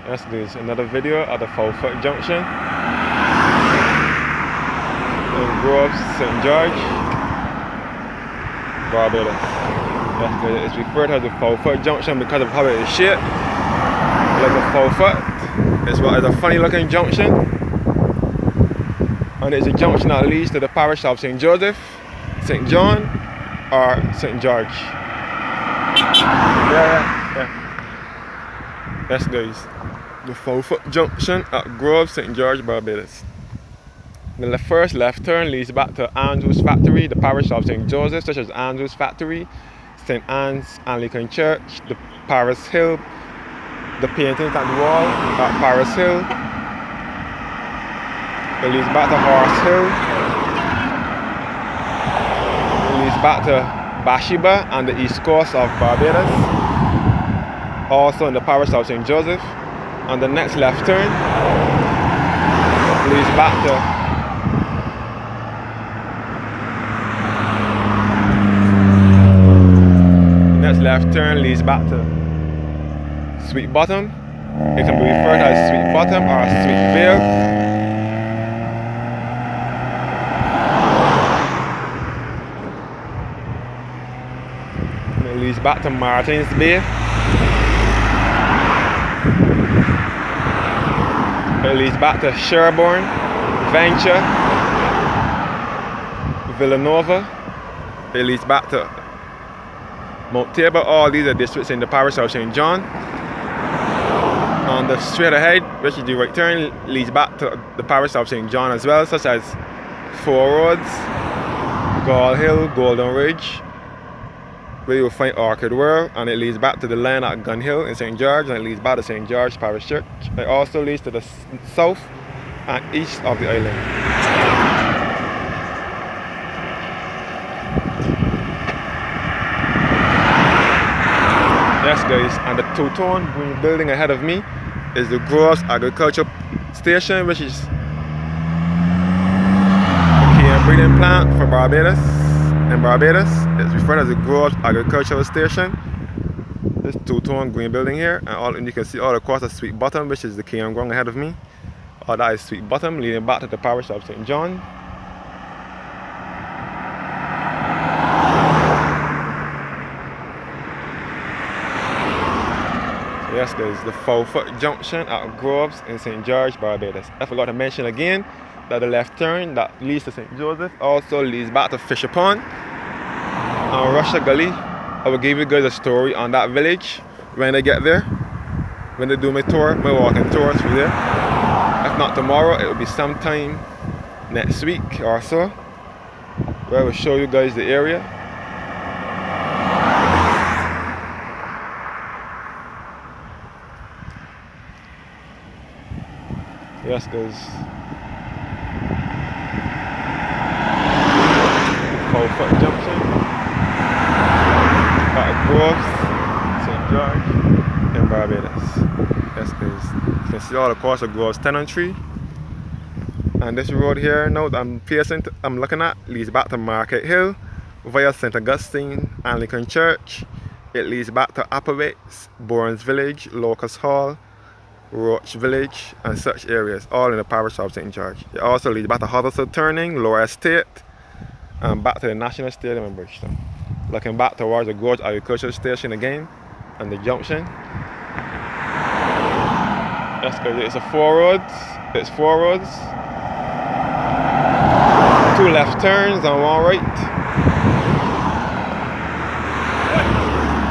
Yes, there's another video at the Fowl Junction in Groves, St. George, Barbados. Yes, it's referred to as the Fowl Junction because of how it is shaped, like a fowl foot. It's a funny looking junction, and it's a junction that leads to the parish of St. Joseph, St. John, or St. George. Yeah. Yes, guys. The Fowl Junction at Grove, St. George, Barbados. The first left turn leads back to Andrew's Factory, the parish of St. Joseph, such as Andrew's Factory, St. Anne's Anglican Church, the Paris Hill, the paintings at the wall at Paris Hill. It leads back to Horse Hill. It leads back to Bathsheba and the east coast of Barbados, also in the parish of St. Joseph. On the next left turn leads back to Sweet Bottom. It can be referred to as Sweet Bottom or Sweet Vale. It leads back to Martins Bay. It leads back to Sherborne, Venture, Villanova. It leads back to Mount Tabor. All these are districts in the parish of St. John. On the straight ahead, which is the right turn, leads back to the parish of St. John as well, such as Four Roads, Gall Hill, Golden Ridge, where you will find Orchid World, and it leads back to the land at Gun Hill in St. George, and it leads back to St. George Parish Church. It also leads to the south and east of the island. Yes, guys, and the two-tone green building ahead of me is the Groves Agriculture Station, which is a key and breeding plant for Barbados. In Barbados, it's referred as the Groves Agricultural Station. This two-tone green building here, and you can see all across the Sweet Bottom, which is the key and ground ahead of me. All that is Sweet Bottom, leading back to the parish of St. John. Yes, guys, the Fowl Junction at Groves in St. George, Barbados. I forgot to mention again that the left turn that leads to St. Joseph also leads back to Fisher Pond and Russia Gully. I will give you guys a story on that village when I get there, when they do my tour, my walking tour through there. If not tomorrow, it will be sometime next week or so, where I will show you guys the area. Yes, guys. Fowl Junction at Groves, St. George, in Barbados. Yes, guys. You can see all across the Groves tenantry. And this road here now that I'm looking at leads back to Market Hill via St. Augustine Anglican Church. It leads back to Applewaits, Bournes Village, Locust Hall, Roach Village, and such areas, all in the parish of St. George. It also leads back to Huddersfield Turning, Lower Estate, and back to the National Stadium in Brixton. Looking back towards the Groves Agricultural Station again, and the junction. That's good. It's four roads. It's 4 roads. 2 left turns and 1 right.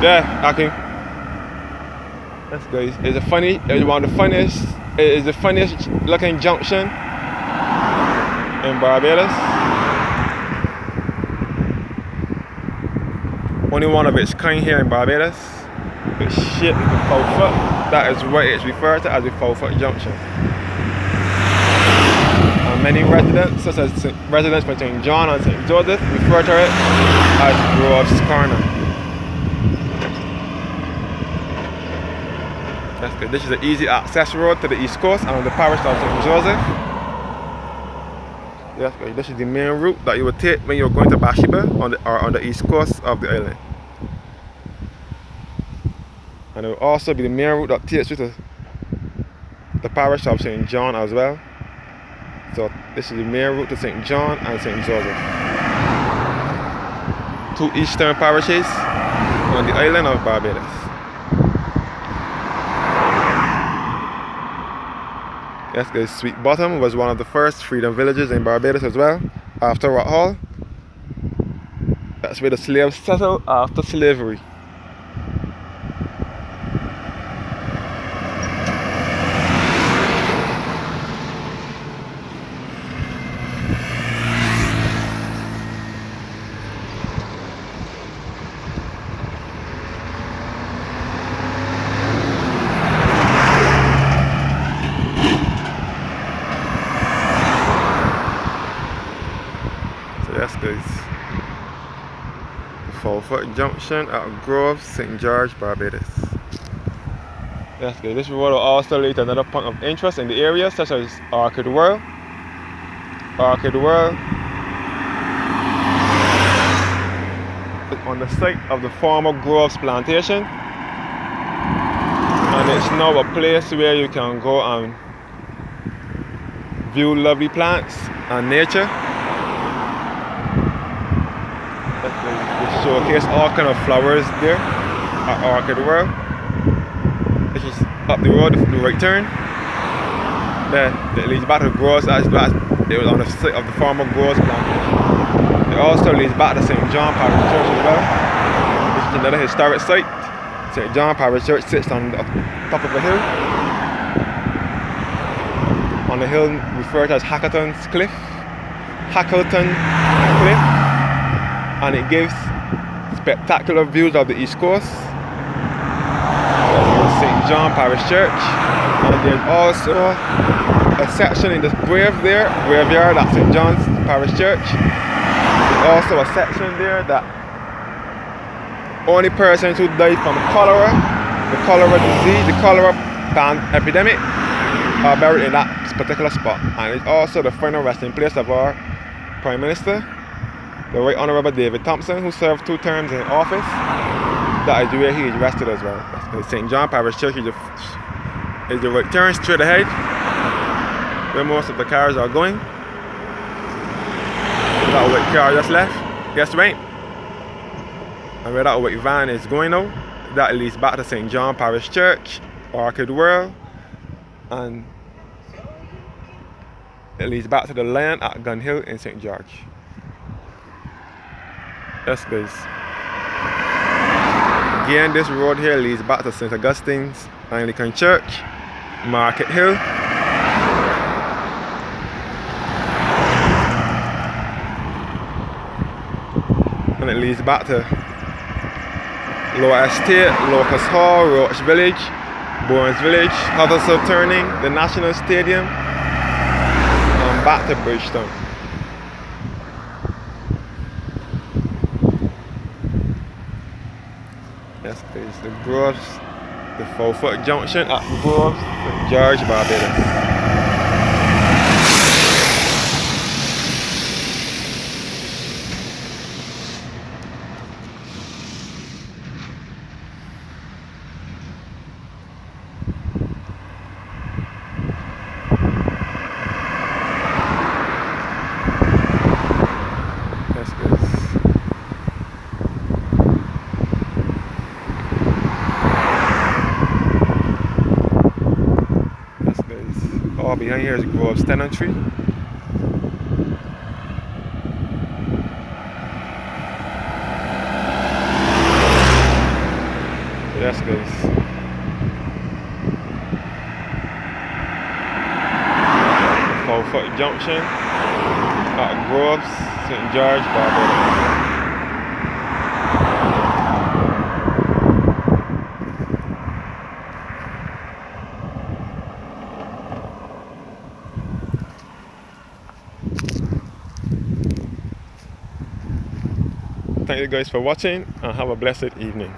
Yeah, I can. Yes, guys. It's one of the funniest. It is the funniest looking junction in Barbados. Only one of its kind here in Barbados. It's shaped like a fowl foot. That is what it's referred to as the Fowl Junction. And many residents, such as residents from St. John and St. Joseph, refer to it as Groves Corner. That's good. This is an easy access road to the east coast and on the parish of St. Joseph. Yes, guys, this is the main route that you will take when you're going to Bathsheba on the east coast of the island. And it will also be the main route that takes you to the parish of St. John as well. So this is the main route to St. John and St. Joseph. Two eastern parishes on the island of Barbados. Yes, guys, Sweet Bottom was one of the first freedom villages in Barbados as well, after Rock Hall. That's where the slaves settled after slavery. Yes, guys. Fowl Junction at Grove, St. George, Barbados. Yes, guys. This road will also lead to another point of interest in the area, such as Orchid World. Orchid World is on the site of the former Groves plantation, and it's now a place where you can go and view lovely plants and nature. They showcase all kind of flowers there at Orchid World. This is up the road, the right turn. Then it leads back to the Groves. It was on the site of the former Groves plantation. It also leads back to St. John Parish Church as well. This is another historic site. St. John Parish Church sits on the top of a hill. On the hill referred to as Hackleton's Cliff. Hackleton Cliff. And it gives spectacular views of the East Coast. St. John Parish Church. And there's also a section in this graveyard at St. John's Parish Church. There's also a section there that only persons who died from cholera, the cholera disease, the cholera epidemic, are buried in that particular spot. And it's also the final resting place of our Prime Minister, the Right Honourable David Thompson, who served 2 terms in office. That is where he is rested as well. St. John Parish Church is the right turn straight ahead, where most of the cars are going. That white car just left, yes right. And where that white van is going now, that leads back to St. John Parish Church, Orchid World, and it leads back to the Lion at Gun Hill in St. George. Yes, guys. Again, this road here leads back to St. Augustine's Anglican Church, Market Hill. And it leads back to Lower Estate, Locust Hall, Roach Village, Bournes Village, Huddersfield Turning, the National Stadium, and back to Bridgetown. Yes, there's the Groves, the Fowl Junction at Groves, St. George, Barbados. All behind here is Groves Tenantry. Yes, guys. Fowl Junction at Groves, St. George, Barbados. Thank you guys for watching and have a blessed evening.